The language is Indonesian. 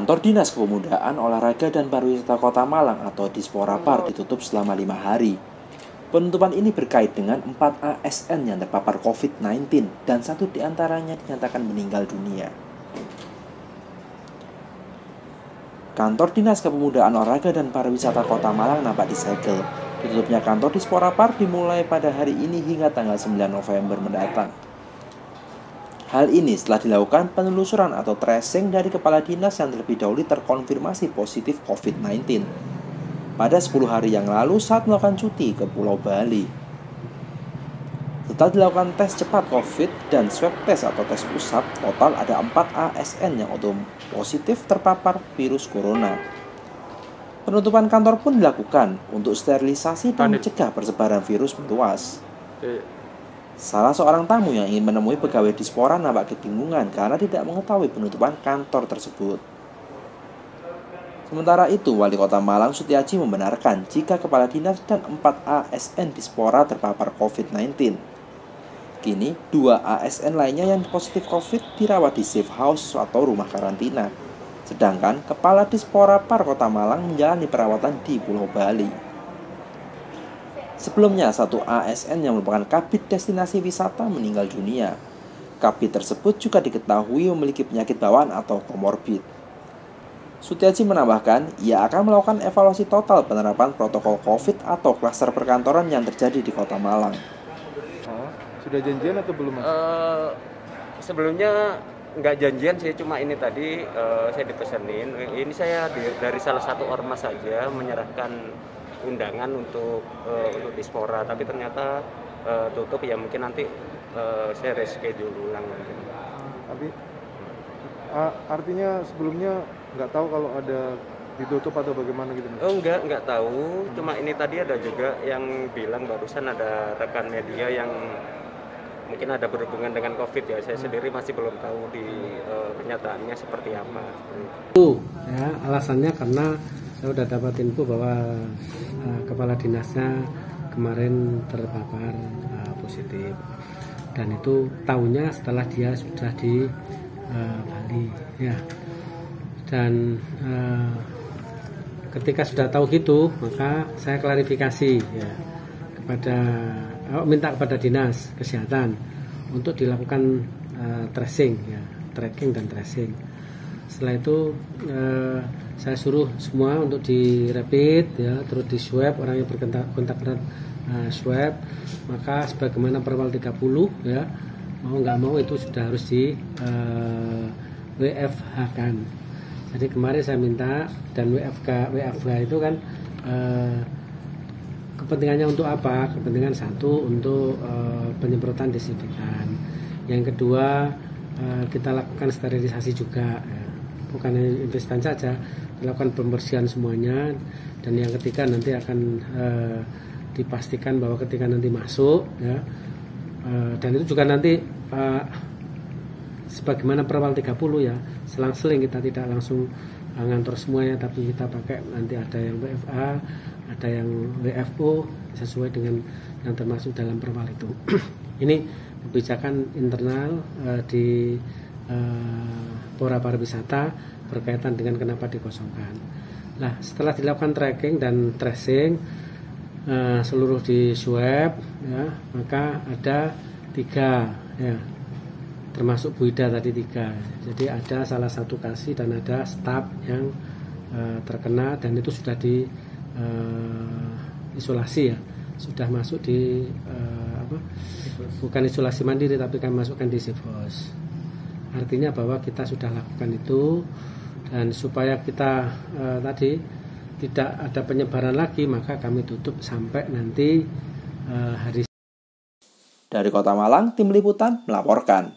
Kantor Dinas Kepemudaan, Olahraga dan Pariwisata Kota Malang atau Dispora Par ditutup selama 5 hari. Penutupan ini berkait dengan 4 ASN yang terpapar COVID-19 dan 1 diantaranya dinyatakan meninggal dunia. Kantor Dinas Kepemudaan, Olahraga dan Pariwisata Kota Malang nampak disegel. Ditutupnya kantor Dispora Par dimulai pada hari ini hingga tanggal 9 November mendatang. Hal ini setelah dilakukan penelusuran atau tracing dari kepala dinas yang terlebih dahulu terkonfirmasi positif COVID-19 pada 10 hari yang lalu saat melakukan cuti ke Pulau Bali. Setelah dilakukan tes cepat COVID dan swab test atau tes usap, total ada 4 ASN yang positif terpapar virus corona. Penutupan kantor pun dilakukan untuk sterilisasi dan mencegah persebaran virus meluas. Salah seorang tamu yang ingin menemui pegawai Dispora nampak kebingungan karena tidak mengetahui penutupan kantor tersebut. Sementara itu, Wali Kota Malang Sutiaji membenarkan jika kepala dinas dan 4 ASN Dispora terpapar COVID-19. Kini, 2 ASN lainnya yang positif COVID dirawat di safe house atau rumah karantina. Sedangkan kepala Dispora Par Kota Malang menjalani perawatan di Pulau Bali. Sebelumnya, 1 ASN yang merupakan kabid destinasi wisata meninggal dunia. Kabid tersebut juga diketahui memiliki penyakit bawaan atau komorbid. Sutiaji menambahkan, ia akan melakukan evaluasi total penerapan protokol COVID atau klaster perkantoran yang terjadi di Kota Malang. Sudah janjian atau belum, Mas? Sebelumnya nggak janjian sih, cuma ini tadi saya dipesenin. Ini saya dari salah satu ormas saja menyerahkan undangan untuk Dispora, tapi ternyata tutup, ya mungkin nanti saya reschedule ulang. Tapi artinya sebelumnya nggak tahu kalau ada ditutup atau bagaimana gitu, Mas? Oh nggak tahu, cuma ini tadi ada juga yang bilang barusan ada rekan media yang mungkin ada berhubungan dengan COVID ya. Saya sendiri masih belum tahu di kenyataannya seperti apa. Itu ya, alasannya karena saya sudah dapat info bahwa kepala dinasnya kemarin terpapar positif, dan itu tahunya setelah dia sudah di Bali ya. Dan ketika sudah tahu gitu, maka saya klarifikasi ya minta kepada dinas kesehatan untuk dilakukan tracing ya, tracking dan tracing. Setelah itu saya suruh semua untuk di rapid ya, terus di swab, orang yang berkontak erat swab, maka sebagaimana Perwal 30 ya, mau nggak mau itu sudah harus di WFH kan. Jadi kemarin saya minta, dan WFH itu kan kepentingannya untuk apa? Kepentingan satu untuk penyemprotan desinfektan. Yang kedua kita lakukan sterilisasi juga ya. Bukan hanya investan saja, dilakukan pembersihan semuanya. Dan yang ketiga nanti akan dipastikan bahwa ketika nanti masuk ya, dan itu juga nanti sebagaimana Perwal 30 ya, selang-seling kita tidak langsung ngantor semuanya, tapi kita pakai nanti ada yang WFA, ada yang WFO sesuai dengan yang termasuk dalam Perwal itu. Ini kebijakan internal di Pora Pariwisata berkaitan dengan kenapa dikosongkan. Nah, setelah dilakukan tracking dan tracing seluruh di swab ya, maka ada 3 ya, termasuk Bu Ida tadi 3. Jadi ada salah satu kasih dan ada staf yang terkena, dan itu sudah di isolasi ya, sudah masuk di bukan isolasi mandiri, tapi kami masukkan di safe house. Artinya bahwa kita sudah lakukan itu, dan supaya kita tadi tidak ada penyebaran lagi, maka kami tutup sampai nanti hari. Dari Kota Malang, tim liputan melaporkan.